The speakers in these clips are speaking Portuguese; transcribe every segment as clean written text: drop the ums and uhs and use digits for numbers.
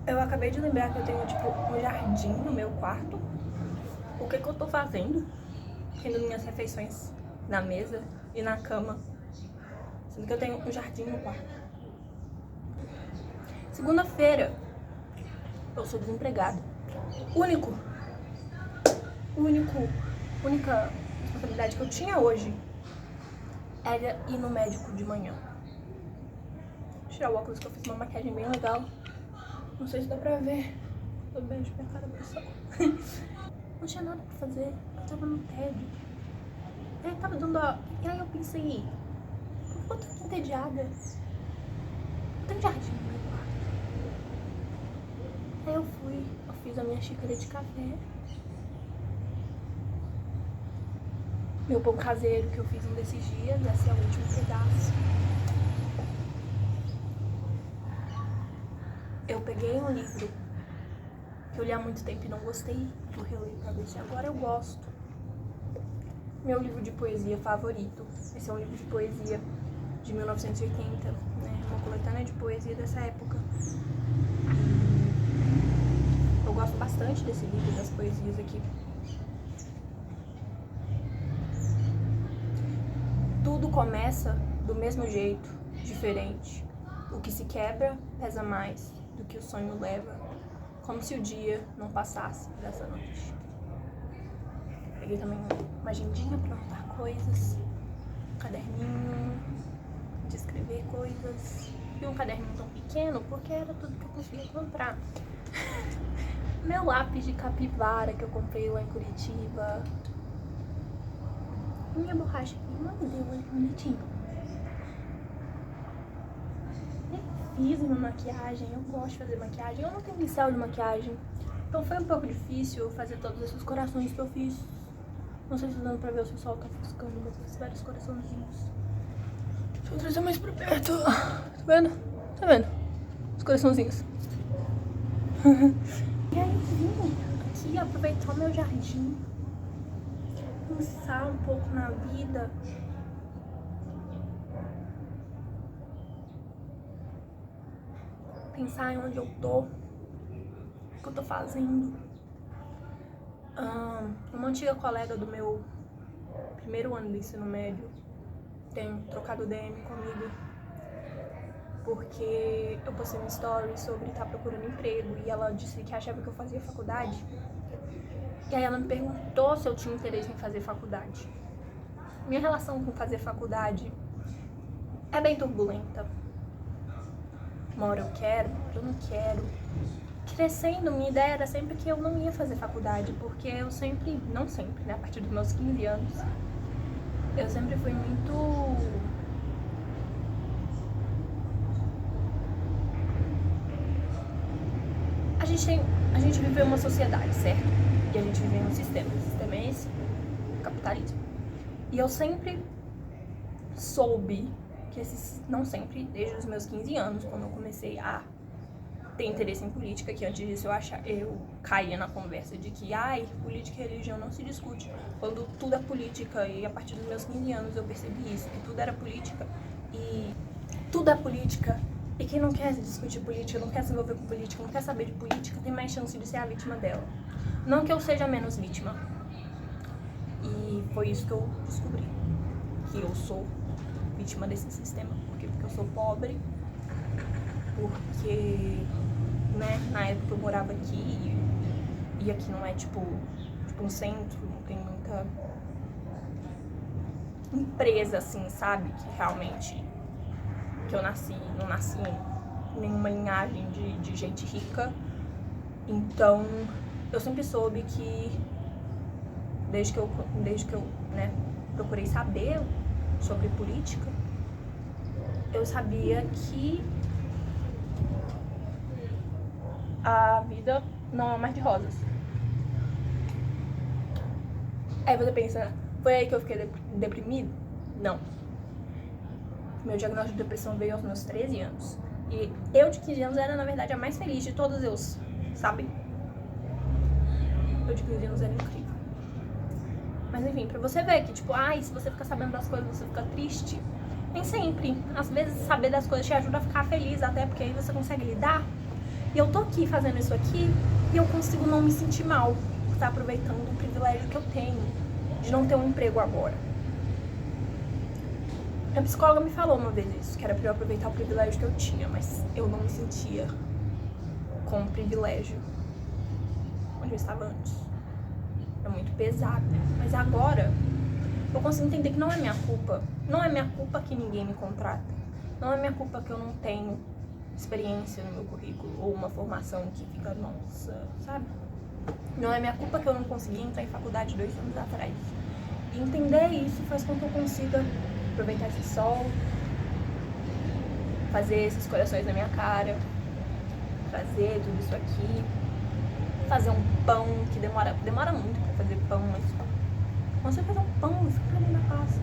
Eu acabei de lembrar que eu tenho, tipo, um jardim no meu quarto. O que eu tô fazendo? Tendo minhas refeições na mesa e na cama. Sendo que eu tenho um jardim no quarto. Segunda-feira, eu sou desempregada. Única responsabilidade que eu tinha hoje era ir no médico de manhã. Vou tirar o óculos que eu fiz uma maquiagem bem legal. Não sei se dá pra ver. Eu beijo minha cara pro sol. Não tinha nada pra fazer. Eu tava no tédio. Aí tava dando a... E aí eu pensei, eu tô aqui entediada. Eu tenho jardim no meu quarto. Aí eu fiz a minha xícara de café. Meu pão caseiro que eu fiz um desses dias. Esse é o último pedaço. Eu peguei um livro que eu li há muito tempo e não gostei. Vou reler pra ver se agora eu gosto. Meu livro de poesia favorito. Esse é um livro de poesia de 1980, né? Uma coletânea de poesia dessa época. Eu gosto bastante desse livro, das poesias aqui. Tudo começa do mesmo jeito, diferente. O que se quebra pesa mais do que o sonho leva, como se o dia não passasse dessa noite. Peguei também uma agendinha pra anotar coisas, um caderninho de escrever coisas, e um caderninho tão pequeno porque era tudo que eu conseguia comprar. Meu lápis de capivara que eu comprei lá em Curitiba. Minha borracha aqui, meu Deus, olha que bonitinho. Fiz uma maquiagem, eu gosto de fazer maquiagem, eu não tenho pincel de maquiagem, então foi um pouco difícil fazer todos esses corações que eu fiz. Não sei se tá dando pra ver, se o sol tá ofuscando, mas eu fiz vários coraçãozinhos. Deixa eu trazer mais pra perto. Tá vendo? Tá vendo? Os coraçãozinhos. E aí vim aqui aproveitar o meu jardim, pensar um pouco na vida. Pensar em onde eu tô, o que eu tô fazendo. Uma antiga colega do meu primeiro ano do ensino médio tem trocado DM comigo porque eu postei uma story sobre estar procurando emprego e ela disse que achava que eu fazia faculdade. E aí ela me perguntou se eu tinha interesse em fazer faculdade. Minha relação com fazer faculdade é bem turbulenta. Uma hora eu quero, uma hora eu não quero. Crescendo, minha ideia era sempre que eu não ia fazer faculdade, porque eu sempre, não sempre, né, a partir dos meus 15 anos, eu sempre fui muito... A gente vive em uma sociedade, certo? E a gente vive em um sistema. O sistema é esse, o capitalismo. E eu sempre soube que não sempre, desde os meus 15 anos, quando eu comecei a ter interesse em política, que antes disso eu caía na conversa de que, política e religião não se discute, quando tudo é política, e a partir dos meus 15 anos eu percebi isso, que tudo era política, e tudo é política, e quem não quer discutir política, não quer se envolver com política, não quer saber de política, tem mais chance de ser a vítima dela. Não que eu seja menos vítima. E foi isso que eu descobri, que eu sou vítima desse sistema. Porque eu sou pobre, porque, né, na época eu morava aqui e aqui não é tipo um centro, não tem muita empresa assim, sabe, que realmente, que eu não nasci em nenhuma linhagem de gente rica. Então eu sempre soube que desde que eu né, procurei saber sobre política, eu sabia que a vida não é mais de rosas. Aí você pensa, foi aí que eu fiquei deprimido? Não. Meu diagnóstico de depressão veio aos meus 13 anos. E eu de 15 anos era, na verdade, a mais feliz de todas eu, sabe? Eu de 15 anos era incrível. Mas enfim, pra você ver que, tipo, se você fica sabendo das coisas, você fica triste. Nem sempre. Às vezes, saber das coisas te ajuda a ficar feliz, até porque aí você consegue lidar. E eu tô aqui fazendo isso aqui e eu consigo não me sentir mal por estar aproveitando o privilégio que eu tenho de não ter um emprego agora. A psicóloga me falou uma vez isso, que era pra eu aproveitar o privilégio que eu tinha, mas eu não me sentia com o privilégio onde eu estava antes. É muito pesado. Mas agora eu consigo entender que não é minha culpa. Não é minha culpa que ninguém me contrata. Não é minha culpa que eu não tenho experiência no meu currículo ou uma formação que fica, nossa, sabe? Não é minha culpa que eu não consegui entrar em faculdade 2 anos atrás. E entender isso faz com que eu consiga aproveitar esse sol, fazer esses corações na minha cara, fazer tudo isso aqui, fazer um pão que demora muito pra fazer pão, mas quando você fazer um pão, você fica ali na paz.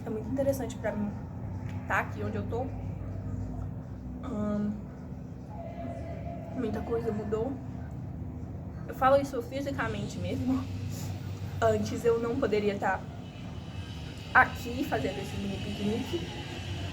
É muito interessante pra mim estar aqui onde eu tô. Muita coisa mudou. Eu falo isso fisicamente mesmo. Antes eu não poderia estar aqui fazendo esse mini piquenique,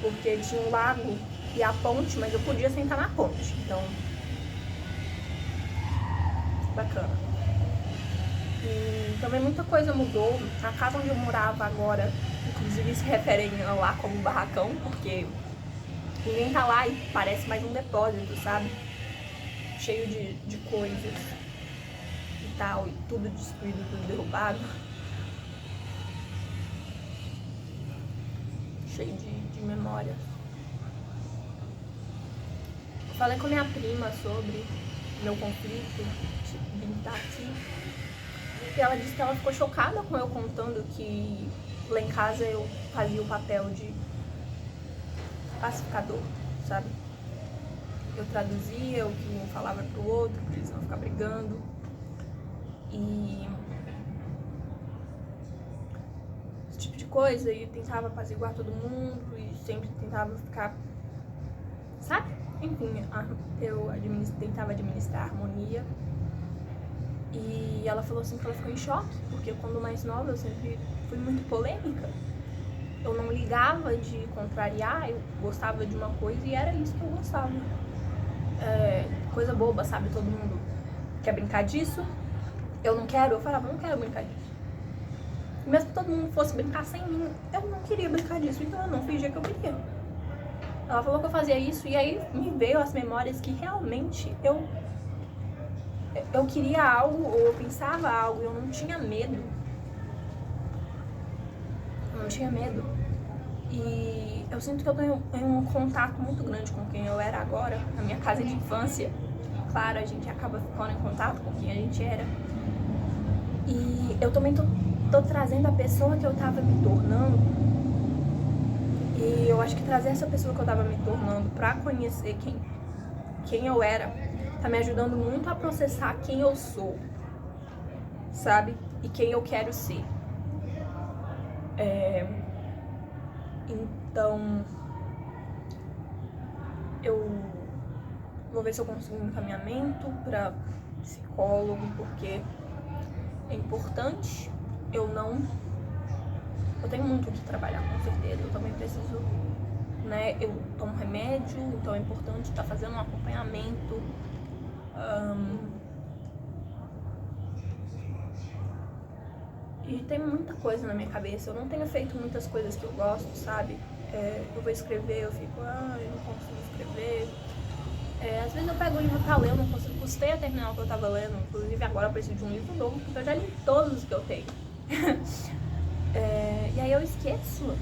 porque tinha um lago e a ponte, mas eu podia sentar na ponte. Então, bacana. E também muita coisa mudou. A casa onde eu morava agora, inclusive se referem lá como barracão, porque ninguém tá lá e parece mais um depósito, sabe? Cheio de coisas e tal, e tudo destruído, tudo derrubado. Cheio de memórias. Falei com minha prima sobre meu conflito de vir estar aqui. E ela disse que ela ficou chocada com eu contando que lá em casa eu fazia o papel de pacificador, sabe? Eu traduzia o que um falava pro outro, pra eles não ficar brigando. E esse tipo de coisa, e tentava apaziguar todo mundo e sempre tentava ficar, sabe? Enfim, eu tentava administrar a harmonia. E ela falou assim que ela ficou em choque, porque quando mais nova eu sempre fui muito polêmica. Eu não ligava de contrariar, eu gostava de uma coisa e era isso que eu gostava. Coisa boba, sabe? Todo mundo quer brincar disso. Eu não quero, eu falava, não quero brincar disso. E mesmo que todo mundo fosse brincar sem mim, eu não queria brincar disso, então eu não fingia que eu queria. Ela falou que eu fazia isso e aí me veio as memórias que realmente eu queria algo, ou eu pensava algo, eu não tinha medo. Eu não tinha medo. E eu sinto que eu tenho um contato muito grande com quem eu era agora, na minha casa de infância. Claro, a gente acaba ficando em contato com quem a gente era. E eu também tô trazendo a pessoa que eu tava me tornando. E eu acho que trazer essa pessoa que eu tava me tornando pra conhecer quem eu era, tá me ajudando muito a processar quem eu sou, sabe? E quem eu quero ser. Então, eu vou ver se eu consigo um encaminhamento pra psicólogo, porque é importante. Eu tenho muito o que trabalhar, com certeza. Eu também preciso, né? Eu tomo remédio, então é importante estar fazendo um acompanhamento. E tem muita coisa na minha cabeça. Eu não tenho feito muitas coisas que eu gosto, sabe? Eu vou escrever, eu fico, eu não consigo escrever. Às vezes eu pego o livro pra ler, eu não consigo, custei a terminar o que eu tava lendo. Inclusive agora eu preciso de um livro novo, porque eu já li todos os que eu tenho. E aí eu esqueço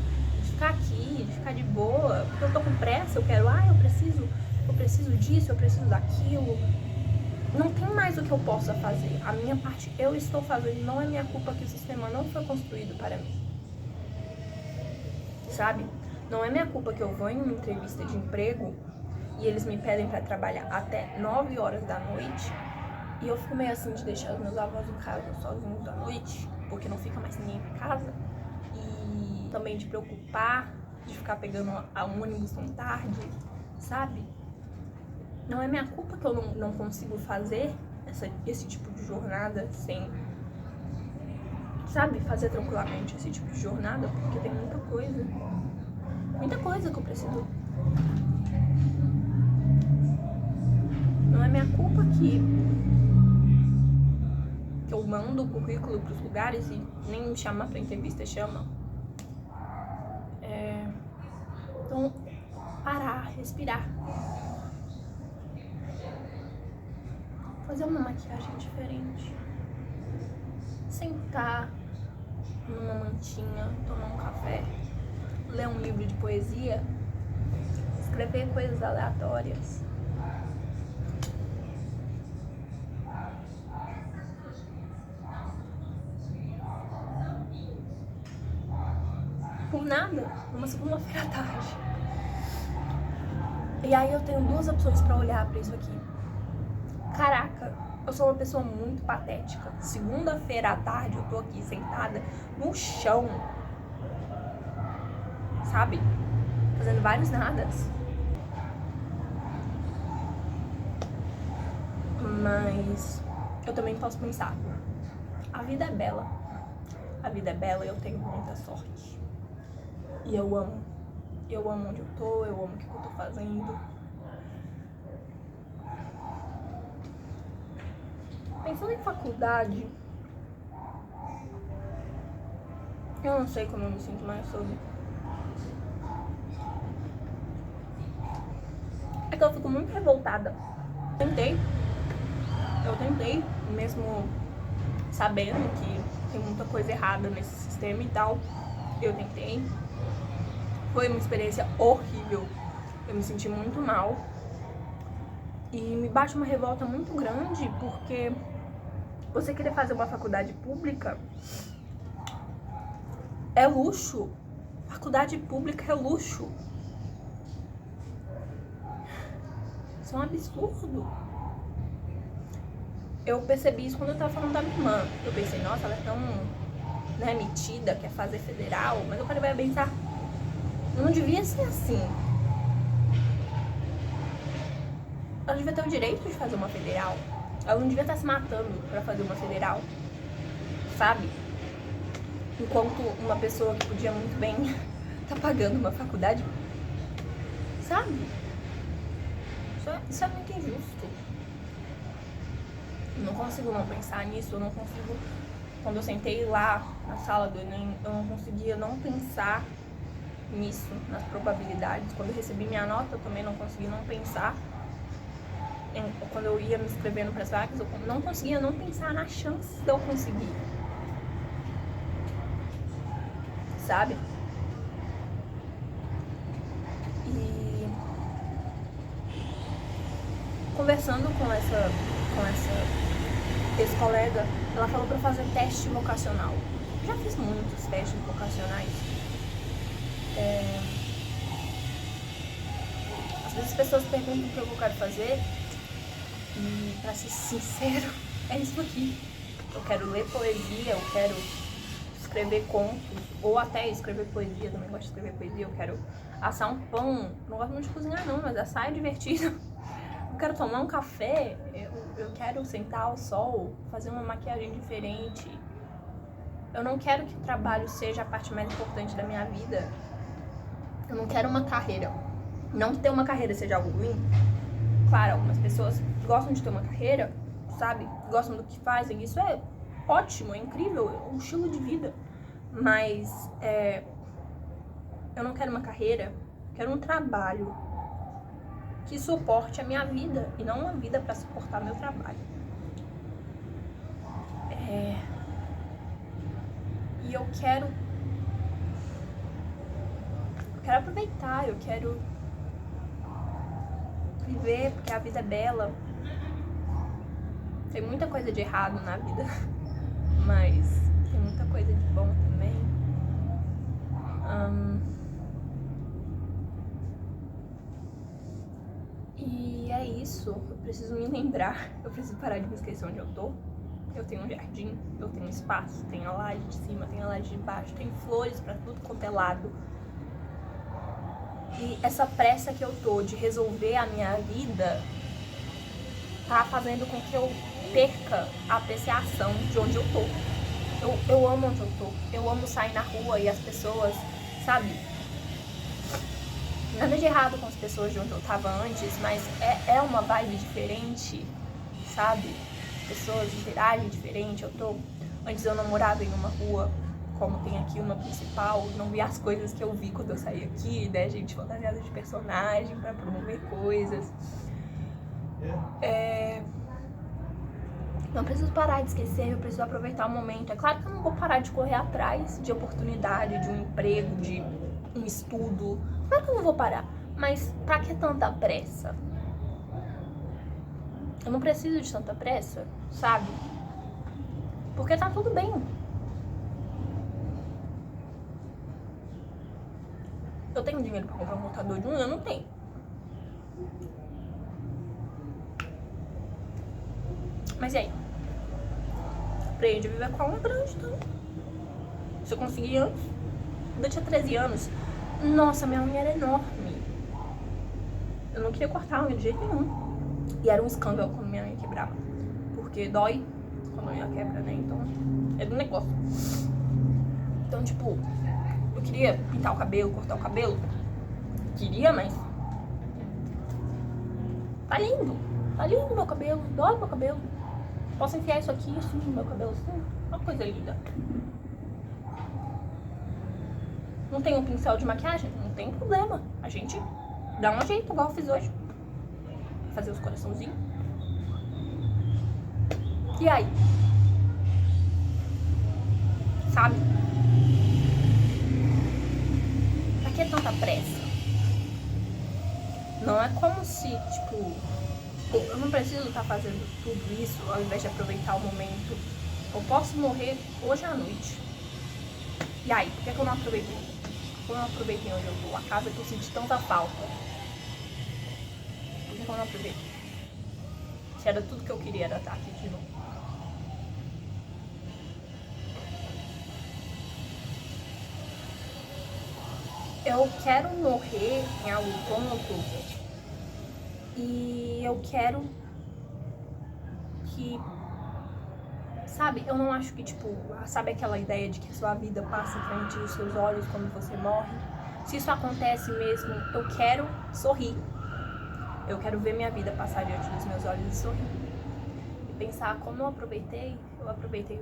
de ficar aqui, de ficar de boa, porque eu tô com pressa, eu quero, eu preciso disso, eu preciso daquilo. Não tem mais o que eu possa fazer. A minha parte eu estou fazendo, não é minha culpa que o sistema não foi construído para mim. Sabe? Não é minha culpa que eu vou em uma entrevista de emprego e eles me pedem para trabalhar até 9 horas da noite e eu fico meio assim de deixar os meus avós em casa sozinhos à noite, porque não fica mais ninguém em casa, e também de preocupar, de ficar pegando a ônibus tão tarde, sabe? Não é minha culpa que eu não consigo fazer esse tipo de jornada sem, sabe, fazer tranquilamente esse tipo de jornada, porque tem muita coisa que eu preciso. Não é minha culpa que eu mando o currículo pros lugares e nem me chama pra entrevista, chama. Então, parar, respirar. Fazer uma maquiagem diferente. Sentar numa mantinha, tomar um café, ler um livro de poesia, escrever coisas aleatórias. Por nada, numa segunda-feira à tarde. E aí eu tenho duas opções pra olhar pra isso aqui. Caraca, eu sou uma pessoa muito patética. Segunda-feira à tarde eu tô aqui sentada no chão, sabe? Fazendo vários nadas. Mas eu também posso pensar, a vida é bela. A vida é bela e eu tenho muita sorte. E eu amo. Eu amo onde eu tô, eu amo o que eu tô fazendo. Pensando em faculdade, eu não sei como eu me sinto mais sobre. É que eu fico muito revoltada. Eu tentei, mesmo sabendo que tem muita coisa errada nesse sistema e tal. Eu tentei. Foi uma experiência horrível. Eu me senti muito mal. E me bate uma revolta muito grande, porque você querer fazer uma faculdade pública é luxo. Faculdade pública é luxo. Isso é um absurdo. Eu percebi isso quando eu tava falando da minha irmã. Eu pensei, nossa, ela é tão, né, metida, quer fazer federal. Mas eu parei pra pensar, não devia ser assim. Ela devia ter o direito de fazer uma federal. Ela não devia estar se matando pra fazer uma federal, sabe? Enquanto uma pessoa que podia muito bem tá pagando uma faculdade, sabe? Isso é muito injusto. Eu não consigo não pensar nisso, eu não consigo... Quando eu sentei lá na sala do Enem, eu não conseguia não pensar nisso, nas probabilidades. Quando eu recebi minha nota, eu também não consegui não pensar. Quando eu ia me inscrevendo para as vagas, eu não conseguia não pensar na chance de eu conseguir. Sabe? E conversando com essa ex-colega, ela falou para fazer teste vocacional. Eu já fiz muitos testes vocacionais. Às vezes as pessoas perguntam o que eu quero fazer. E, pra ser sincero, é isso aqui. Eu quero ler poesia, eu quero escrever contos, ou até escrever poesia, também gosto de escrever poesia. Eu quero assar um pão, não gosto muito de cozinhar não, mas assar é divertido. Eu quero tomar um café, eu quero sentar ao sol, fazer uma maquiagem diferente. Eu não quero que o trabalho seja a parte mais importante da minha vida. Eu não quero uma carreira. Não que ter uma carreira seja algo ruim. Claro, algumas pessoas gostam de ter uma carreira, sabe? Gostam do que fazem. Isso é ótimo, é incrível, é um estilo de vida. Mas eu não quero uma carreira, quero um trabalho que suporte a minha vida e não uma vida para suportar meu trabalho. E eu quero aproveitar, eu quero viver, porque a vida é bela. Tem muita coisa de errado na vida, mas tem muita coisa de bom também. E é isso, eu preciso me lembrar, eu preciso parar de me esquecer onde eu tô. Eu tenho um jardim, eu tenho um espaço, tem a laje de cima, tem a laje de baixo, tem flores pra tudo quanto é lado. E essa pressa que eu tô de resolver a minha vida tá fazendo com que eu perca a apreciação de onde eu tô. Eu amo onde eu tô. Eu amo sair na rua e as pessoas, sabe? Nada de errado com as pessoas de onde eu tava antes, mas é uma vibe diferente, sabe? As pessoas interagem diferente. Antes eu não morava em uma rua como tem aqui uma principal, não vi as coisas que eu vi quando eu saí aqui, né? Gente fantasiada de personagem pra promover coisas. Não preciso parar de esquecer, eu preciso aproveitar o momento. É claro que eu não vou parar de correr atrás de oportunidade, de um emprego, de um estudo. Claro que eu não vou parar. Mas pra que tanta pressa? Eu não preciso de tanta pressa, sabe? Porque tá tudo bem. Eu tenho dinheiro pra comprar um computador de 1 ano? Não tenho. Mas e aí? Aprendi a viver com a alma grande, então. Se eu conseguir antes, quando eu tinha 13 anos, nossa, minha unha era enorme. Eu não queria cortar a unha de jeito nenhum. E era um escândalo quando minha unha quebrava. Porque dói quando a unha quebra, né? Então, é do negócio. Então, tipo, eu queria pintar o cabelo, cortar o cabelo. Queria, mas tá lindo. Tá lindo meu cabelo. Dói meu cabelo. Posso enfiar isso aqui, assim, no meu cabelo, assim. Uma coisa linda. Não tem um pincel de maquiagem? Não tem problema. A gente dá um jeito, igual eu fiz hoje. Fazer os coraçãozinhos. E aí? Sabe? Pra que tanta pressa? Não é como se, tipo, eu não preciso estar fazendo tudo isso ao invés de aproveitar o momento. Eu posso morrer hoje à noite. E aí, por que eu não aproveitei? Por que eu não aproveitei onde eu tô? A casa que eu senti tanta falta. Por que eu não aproveitei? Se era tudo que eu queria, era estar aqui de novo. Eu quero morrer em algum ponto e eu quero que, sabe, eu não acho que, tipo, sabe aquela ideia de que a sua vida passa em frente dos seus olhos quando você morre? Se isso acontece mesmo, eu quero sorrir. Eu quero ver minha vida passar diante dos meus olhos e sorrir. E pensar como eu aproveitei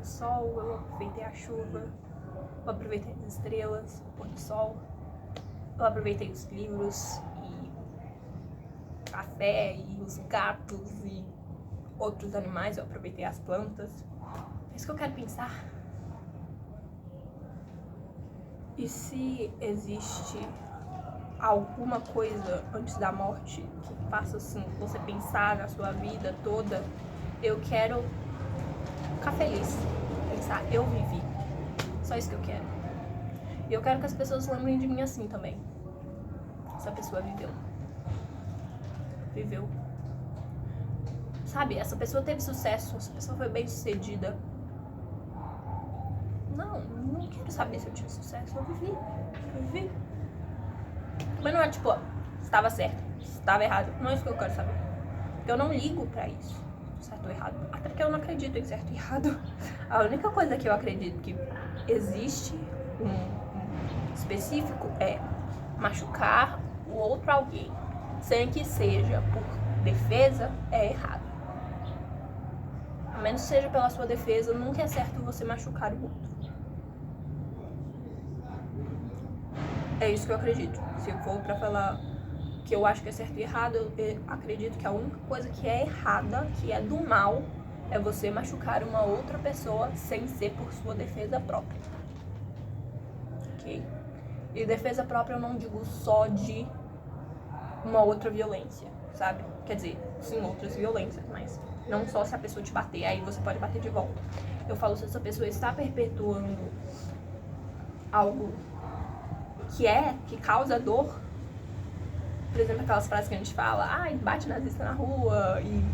o sol, eu aproveitei a chuva, eu aproveitei as estrelas, o pôr do sol. Eu aproveitei os livros e café e os gatos e outros animais. Eu aproveitei as plantas. É isso que eu quero pensar. E se existe alguma coisa antes da morte que faça assim você pensar na sua vida toda, eu quero ficar feliz. Pensar, eu vivi. Só isso que eu quero. E eu quero que as pessoas lembrem de mim assim também. Essa pessoa viveu. Viveu. Sabe, essa pessoa teve sucesso, essa pessoa foi bem sucedida. Não quero saber se eu tive sucesso. Eu vivi. Mas não é tipo, estava certo, estava errado. Não é isso que eu quero saber. Porque eu não ligo pra isso, certo ou errado. Até porque eu não acredito em certo e errado. A única coisa que eu acredito que existe específico é machucar o outro alguém sem que seja por defesa, é errado. A menos que seja pela sua defesa, nunca é certo você machucar o outro. É isso que eu acredito. Se eu for pra falar que eu acho que é certo e errado, eu acredito que a única coisa que é errada, que é do mal, é você machucar uma outra pessoa sem ser por sua defesa própria. Ok? E defesa própria eu não digo só de uma outra violência, sabe? Quer dizer, sim, outras violências, mas não só se a pessoa te bater, aí você pode bater de volta. Eu falo se essa pessoa está perpetuando algo que causa dor. Por exemplo, aquelas frases que a gente fala, bate nazista na rua e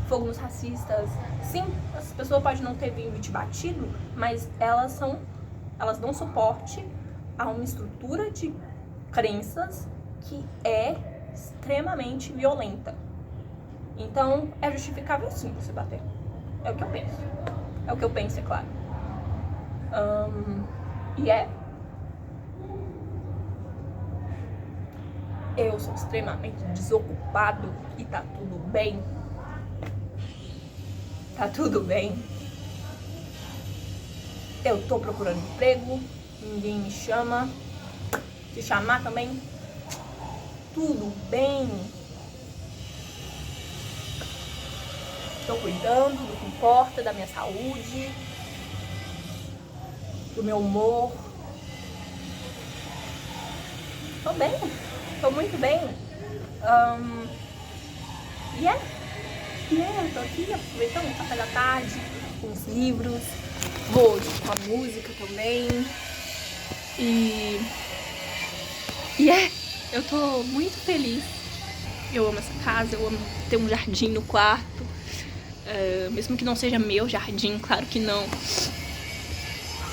fogo nos racistas. Sim, essa pessoa pode não ter vindo e te batido, mas elas dão suporte a uma estrutura de crenças que é extremamente violenta. Então, é justificável sim você bater. É o que eu penso. É o que eu penso, é claro. E eu sou extremamente desocupado e tá tudo bem. Tá tudo bem. Eu tô procurando emprego, ninguém me chama. Se chamar também, tudo bem. Tô cuidando do que importa, da minha saúde, do meu humor. Tô bem, tô muito bem. Eu tô aqui aproveitando o café da tarde, com os livros, vou com a música também. Eu tô muito feliz. Eu amo essa casa, eu amo ter um jardim no quarto. Mesmo que não seja meu jardim, claro que não.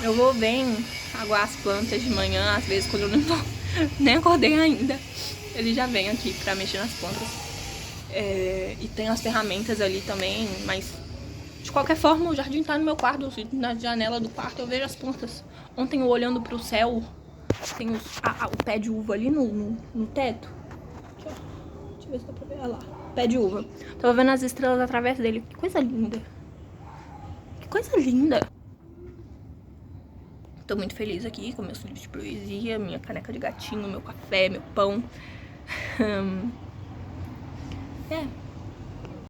Eu vou bem aguar as plantas de manhã, às vezes quando eu não nem acordei ainda. Ele já vem aqui pra mexer nas plantas. E tem as ferramentas ali também, mas de qualquer forma o jardim tá no meu quarto, na janela do quarto eu vejo as plantas. Ontem eu olhando pro céu, tem o pé de uva ali no teto. Deixa eu ver se dá pra ver. Olha lá, pé de uva. Tava vendo as estrelas através dele. Que coisa linda. Que coisa linda. Tô muito feliz aqui com meus livros de poesia, minha caneca de gatinho, meu café, meu pão.